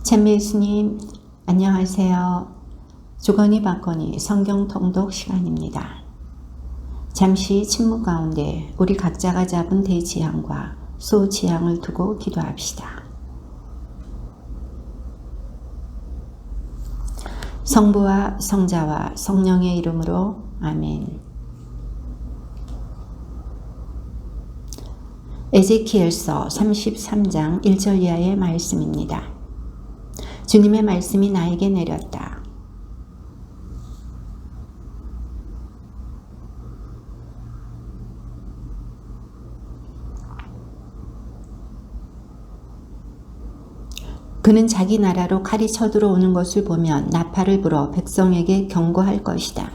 찬미 예수님, 안녕하세요. 주거니 받거니 성경 통독 시간입니다. 잠시 침묵 가운데 우리 각자가 잡은 대지향과 소지향을 두고 기도합시다. 성부와 성자와 성령의 이름으로 아멘. 에제키엘서 33장 1절 이하의 말씀입니다. 주님의 말씀이 나에게 내렸다. 그는 자기 나라로 칼이 쳐들어오는 것을 보면 나팔을 불어 백성에게 경고할 것이다.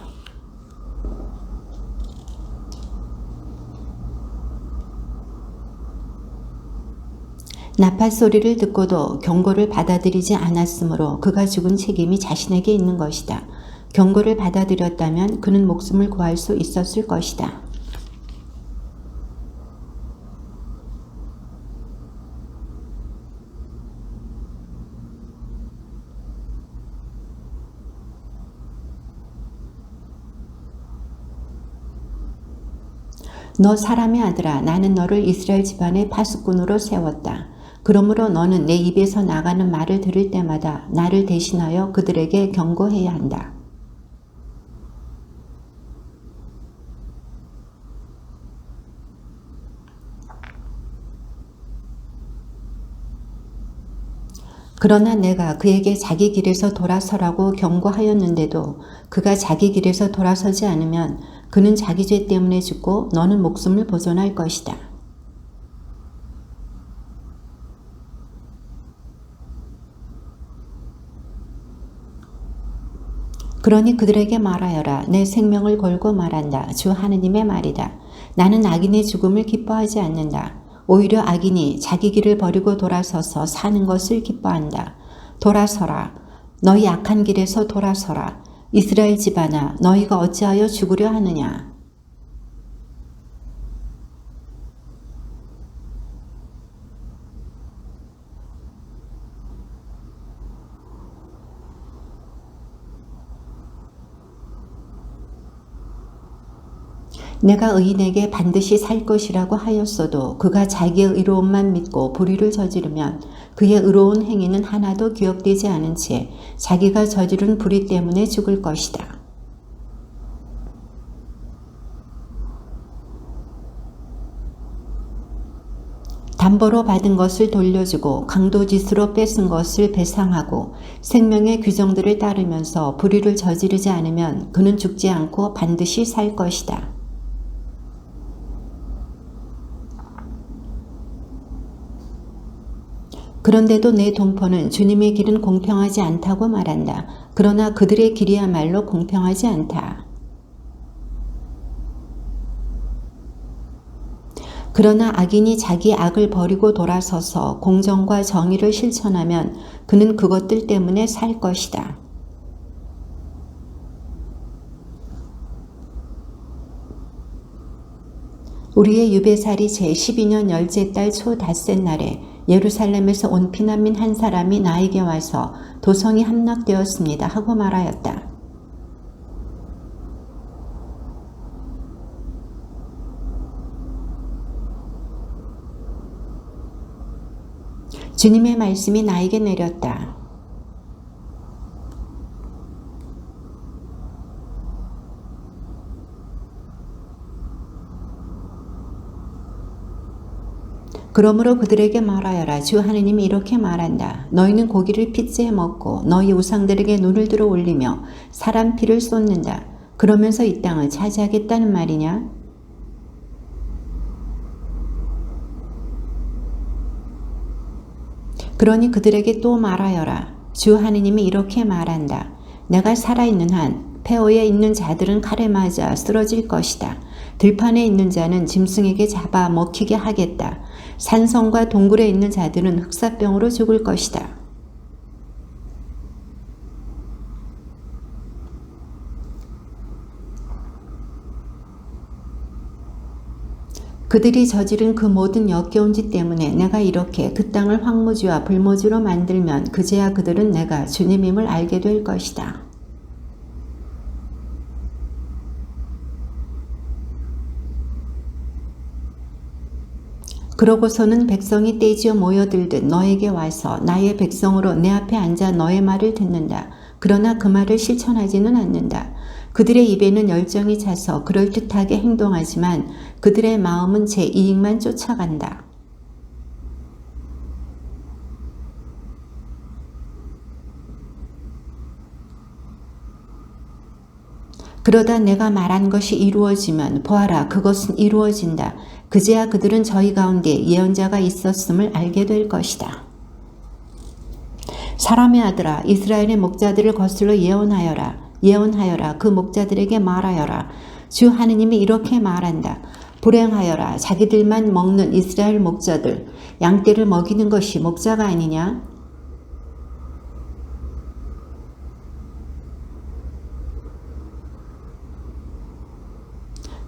나팔 소리를 듣고도 경고를 받아들이지 않았으므로 그가 죽은 책임이 자신에게 있는 것이다. 경고를 받아들였다면 그는 목숨을 구할 수 있었을 것이다. 너 사람의 아들아, 나는 너를 이스라엘 집안의 파수꾼으로 세웠다. 그러므로 너는 내 입에서 나가는 말을 들을 때마다 나를 대신하여 그들에게 경고해야 한다. 그러나 내가 그에게 자기 길에서 돌아서라고 경고하였는데도 그가 자기 길에서 돌아서지 않으면 그는 자기 죄 때문에 죽고 너는 목숨을 보존할 것이다. 그러니 그들에게 말하여라. 내 생명을 걸고 말한다. 주 하느님의 말이다. 나는 악인의 죽음을 기뻐하지 않는다. 오히려 악인이 자기 길을 버리고 돌아서서 사는 것을 기뻐한다. 돌아서라. 너희 악한 길에서 돌아서라. 이스라엘 집안아, 너희가 어찌하여 죽으려 하느냐. 내가 의인에게 반드시 살 것이라고 하였어도 그가 자기의 의로움만 믿고 불의를 저지르면 그의 의로운 행위는 하나도 기억되지 않은 채 자기가 저지른 불의 때문에 죽을 것이다. 담보로 받은 것을 돌려주고 강도짓으로 뺏은 것을 배상하고 생명의 규정들을 따르면서 불의를 저지르지 않으면 그는 죽지 않고 반드시 살 것이다. 그런데도 내 동포는 주님의 길은 공평하지 않다고 말한다. 그러나 그들의 길이야말로 공평하지 않다. 그러나 악인이 자기 악을 버리고 돌아서서 공정과 정의를 실천하면 그는 그것들 때문에 살 것이다. 우리의 유배살이 제12년 열째 달 초 닷새 날에 예루살렘에서 온 피난민 한 사람이 나에게 와서 도성이 함락되었습니다 하고 말하였다. 주님의 말씀이 나에게 내렸다. 그러므로 그들에게 말하여라. 주 하느님이 이렇게 말한다. 너희는 고기를 핏째 먹고 너희 우상들에게 눈을 들어 올리며 사람 피를 쏟는다. 그러면서 이 땅을 차지하겠다는 말이냐? 그러니 그들에게 또 말하여라. 주 하느님이 이렇게 말한다. 내가 살아있는 한 폐허에 있는 자들은 칼에 맞아 쓰러질 것이다. 들판에 있는 자는 짐승에게 잡아 먹히게 하겠다. 산성과 동굴에 있는 자들은 흑사병으로 죽을 것이다. 그들이 저지른 그 모든 역겨운 짓 때문에 내가 이렇게 그 땅을 황무지와 불모지로 만들면 그제야 그들은 내가 주님임을 알게 될 것이다. 그러고서는 백성이 떼지어 모여들듯 너에게 와서 나의 백성으로 내 앞에 앉아 너의 말을 듣는다. 그러나 그 말을 실천하지는 않는다. 그들의 입에는 열정이 차서 그럴듯하게 행동하지만 그들의 마음은 제 이익만 쫓아간다. 그러다 내가 말한 것이 이루어지면 보아라, 그것은 이루어진다. 그제야 그들은 저희 가운데 예언자가 있었음을 알게 될 것이다. 사람의 아들아, 이스라엘의 목자들을 거슬러 예언하여라. 예언하여라. 그 목자들에게 말하여라. 주 하느님이 이렇게 말한다. 불행하여라. 자기들만 먹는 이스라엘 목자들. 양떼를 먹이는 것이 목자가 아니냐?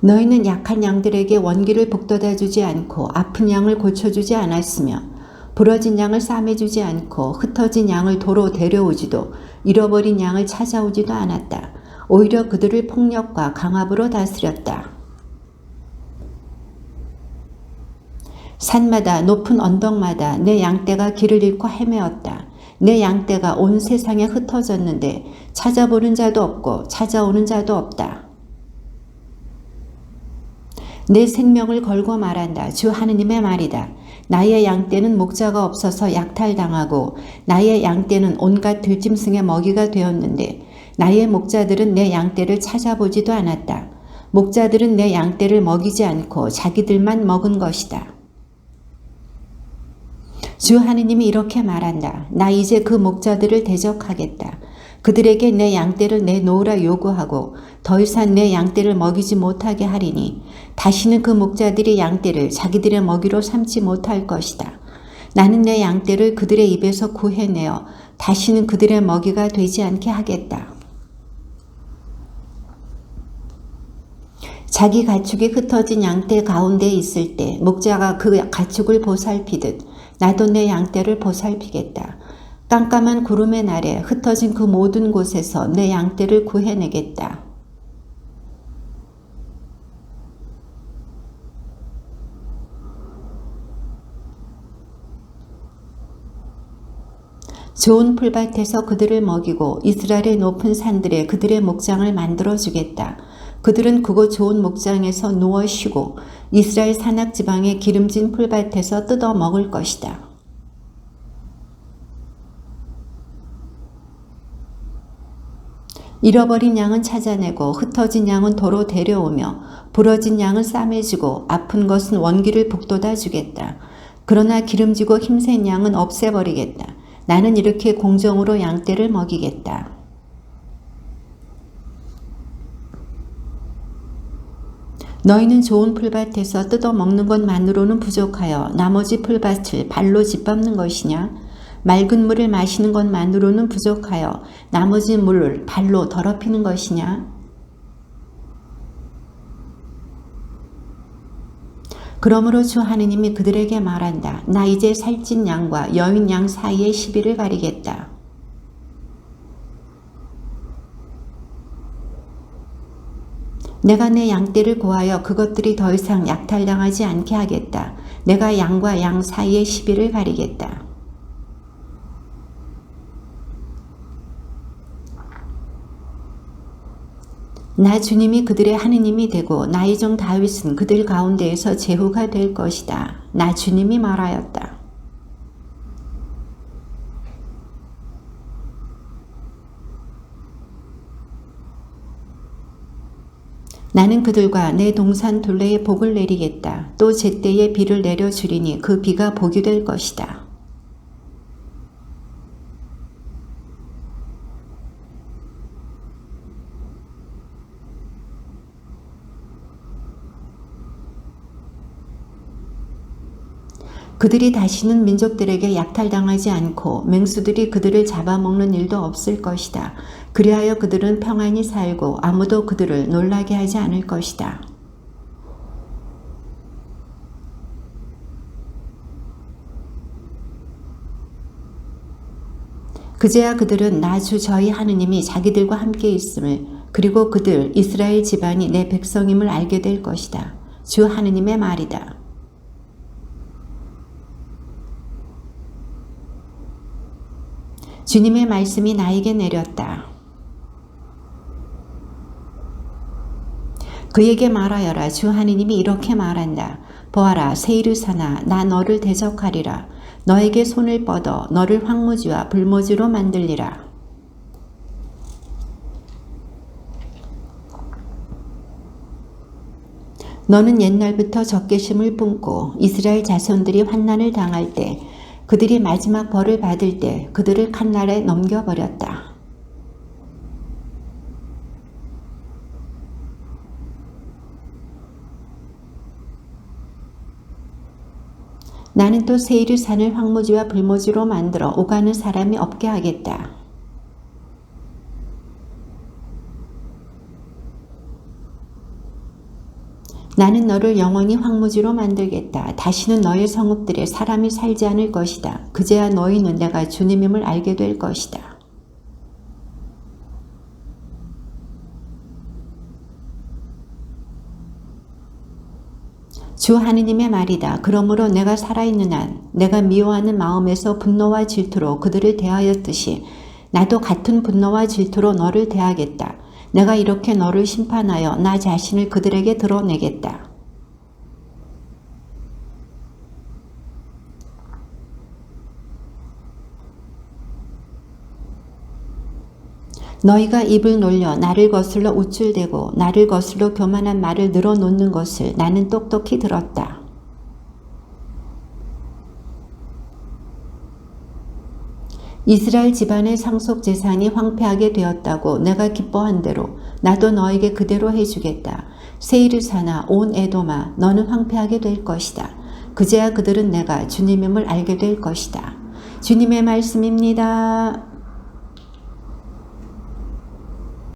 너희는 약한 양들에게 원기를 북돋아 주지 않고 아픈 양을 고쳐주지 않았으며 부러진 양을 싸매주지 않고 흩어진 양을 도로 데려오지도 잃어버린 양을 찾아오지도 않았다. 오히려 그들을 폭력과 강압으로 다스렸다. 산마다 높은 언덕마다 내 양떼가 길을 잃고 헤매었다. 내 양떼가 온 세상에 흩어졌는데 찾아보는 자도 없고 찾아오는 자도 없다. 내 생명을 걸고 말한다. 주 하느님의 말이다. 나의 양떼는 목자가 없어서 약탈당하고 나의 양떼는 온갖 들짐승의 먹이가 되었는데 나의 목자들은 내 양떼를 찾아보지도 않았다. 목자들은 내 양떼를 먹이지 않고 자기들만 먹은 것이다. 주 하느님이 이렇게 말한다. 나 이제 그 목자들을 대적하겠다. 그들에게 내 양떼를 내놓으라 요구하고 더 이상 내 양떼를 먹이지 못하게 하리니 다시는 그 목자들이 양떼를 자기들의 먹이로 삼지 못할 것이다. 나는 내 양떼를 그들의 입에서 구해내어 다시는 그들의 먹이가 되지 않게 하겠다. 자기 가축이 흩어진 양떼 가운데 있을 때 목자가 그 가축을 보살피듯 나도 내 양떼를 보살피겠다. 깜깜한 구름의 날에 흩어진 그 모든 곳에서 내 양떼를 구해내겠다. 좋은 풀밭에서 그들을 먹이고 이스라엘의 높은 산들에 그들의 목장을 만들어주겠다. 그들은 그곳 좋은 목장에서 누워 쉬고 이스라엘 산악지방의 기름진 풀밭에서 뜯어 먹을 것이다. 잃어버린 양은 찾아내고 흩어진 양은 도로 데려오며 부러진 양을 싸매주고 아픈 것은 원기를 북돋아 주겠다. 그러나 기름지고 힘센 양은 없애버리겠다. 나는 이렇게 공정으로 양떼를 먹이겠다. 너희는 좋은 풀밭에서 뜯어 먹는 것만으로는 부족하여 나머지 풀밭을 발로 짓밟는 것이냐? 맑은 물을 마시는 것만으로는 부족하여 나머지 물을 발로 더럽히는 것이냐? 그러므로 주 하느님이 그들에게 말한다. 나 이제 살찐 양과 여인 양 사이에 시비를 가리겠다. 내가 내 양떼를 고하여 그것들이 더 이상 약탈당하지 않게 하겠다. 내가 양과 양 사이에 시비를 가리겠다. 나 주님이 그들의 하느님이 되고 나의 종 다윗은 그들 가운데에서 제후가 될 것이다. 나 주님이 말하였다. 나는 그들과 내 동산 둘레에 복을 내리겠다. 또 제때에 비를 내려주리니 그 비가 복이 될 것이다. 그들이 다시는 민족들에게 약탈당하지 않고 맹수들이 그들을 잡아먹는 일도 없을 것이다. 그리하여 그들은 평안히 살고 아무도 그들을 놀라게 하지 않을 것이다. 그제야 그들은 나 주 저희 하느님이 자기들과 함께 있음을, 그리고 그들 이스라엘 집안이 내 백성임을 알게 될 것이다. 주 하느님의 말이다. 주님의 말씀이 나에게 내렸다. 그에게 말하여라. 주 하느님이 이렇게 말한다. 보아라, 세이르산아, 나 너를 대적하리라. 너에게 손을 뻗어 너를 황무지와 불모지로 만들리라. 너는 옛날부터 적개심을 뿜고 이스라엘 자손들이 환난을 당할 때, 그들이 마지막 벌을 받을 때 그들을 칼날에 넘겨버렸다. 나는 또 세이르 산을 황무지와 불모지로 만들어 오가는 사람이 없게 하겠다. 나는 너를 영원히 황무지로 만들겠다. 다시는 너의 성읍들에 사람이 살지 않을 것이다. 그제야 너희는 내가 주님임을 알게 될 것이다. 주 하느님의 말이다. 그러므로 내가 살아있는 한 내가 미워하는 마음에서 분노와 질투로 그들을 대하였듯이 나도 같은 분노와 질투로 너를 대하겠다. 내가 이렇게 너를 심판하여 나 자신을 그들에게 드러내겠다. 너희가 입을 놀려 나를 거슬러 우쭐대고 나를 거슬러 교만한 말을 늘어놓는 것을 나는 똑똑히 들었다. 이스라엘 집안의 상속 재산이 황폐하게 되었다고 내가 기뻐한 대로 나도 너에게 그대로 해주겠다. 세이르산아, 온 에돔아, 너는 황폐하게 될 것이다. 그제야 그들은 내가 주님임을 알게 될 것이다. 주님의 말씀입니다.